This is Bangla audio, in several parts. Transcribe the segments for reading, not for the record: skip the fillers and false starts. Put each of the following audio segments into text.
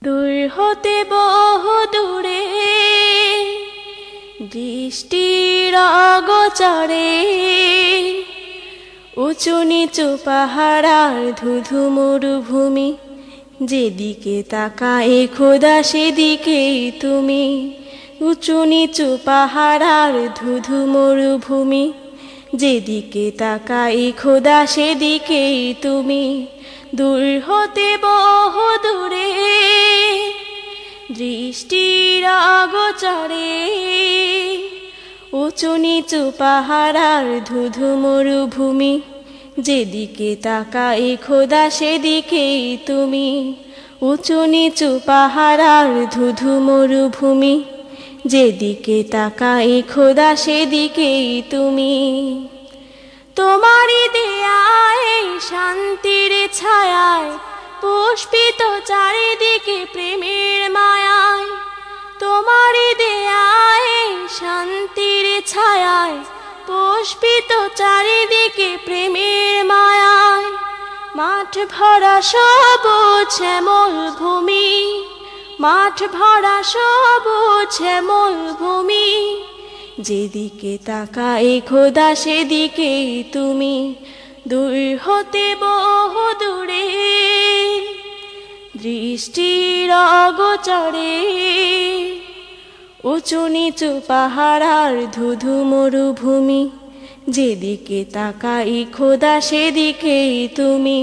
দূর হতে বহু দূরে বৃষ্টির অগোচরে উঁচু নিচু পাহাড় আর ধুধু মরুভূমি, যেদিকে তাকায় খোদা সেদিকেই তুমি। উঁচু নিচু পাহাড় আর ধুধু মরুভূমি, যেদিকে তাকায় খোদা সেদিকেই তুমি। দূর হতে বহু দূরে দৃষ্টির অগোচরে উঁচু নিচু পাহাড় আর ধুধু মরুভূমি, যেদিকে তাকায় খোদা সেদিকেই তুমি। উঁচু নিচু পাহাড় আর ধুধু মরুভূমি, যেদিকে তাকায় খোদা সেদিকেই তুমি। তোমারই দেয়ায় শান্তির ছায়ায় পুষ্পিত চারিদিকে প্রেমের মায়ায়। তোমারই দেয়ায় শান্তির ছায়ায় পুষ্পিত চারিদিকে প্রেমের মায়ায়। মাঠ ভরা সবুজ শ্যামল ভূমি, মাঠ ভরা সবুজ শ্যামল ভূমি, যেদিকে তাকায় খোদা সেদিকেই তুমি। দূর হতে বহু দূরে দৃষ্টির অগোচরে উঁচু নিচু পাহাড় আর ধুধু মরুভূমি, যেদিকে তাকাই খোদা সেদিকেই তুমি।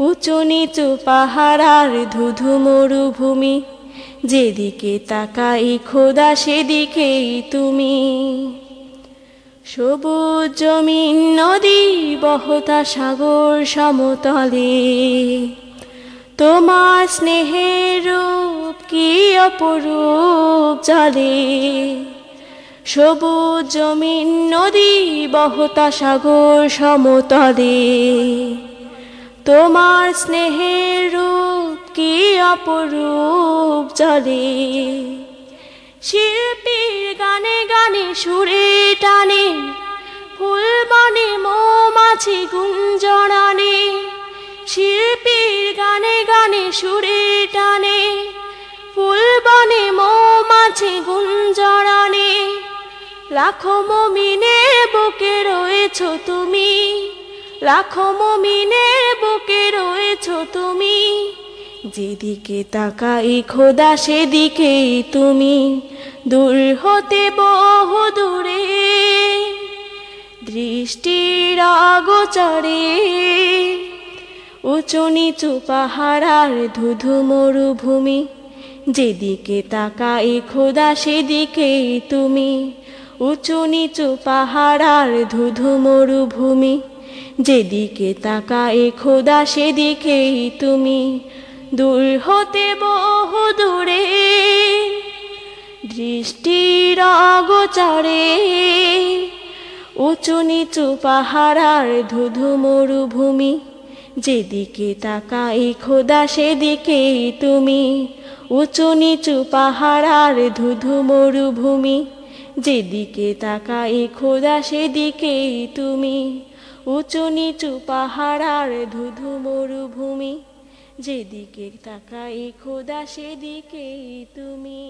উঁচু নিচু পাহাড় আর ধুধু মরুভূমি, যেদিকে তাকাই খোদা সেদিকেই তুমি। সবুজ জমিন নদী বহতা সাগর সমতলে, তোমার স্নেহের রূপ কি অপরূপ জলে। সবুজ জমিন নদী বহতা সাগর সমতলে, তোমার স্নেহের রূপ কি অপরূপ জলে। শিল্পীর গানে গানে সুরে টানে ফুল বনে মৌমাছি গুঞ্জরানে। শিল্পীর গানে গানে সুরে টানে ফুল বনে মৌমাছি গুঞ্জরানে। লাখো মুমিনের বুকে রয়েছো তুমি, লাখো মুমিনের বুকে রয়েছো তুমি, যেদিকে তাকাই খোদা সেদিকেই তুমি। দূর হতে বহু দূরে দৃষ্টির অগোচরে উঁচু নিচু পাহাড় আর ধুধু মরুভূমি, যেদিকে তাকাই খোদা সেদিকেই তুমি। উঁচু নিচু পাহাড় আর ধুধু মরুভূমি, যেদিকে তাকাই খোদা সেদিকেই তুমি। দূর হতে বহু দূরে দৃষ্টির অগোচরে উঁচু নিচু পাহাড় আর ধুধু মরুভূমি, যেদিকে তাকাই খোদা সেদিকেই তুমি। উঁচু নিচু পাহাড় আর ধুধু মরুভূমি, যেদিকে তাকাই খোদা সেদিকেই তুমি। উঁচু নিচু পাহাড় আর ধুধু মরুভূমি, যেদিকে তাকাই খোদা সেদিকেই তুমি।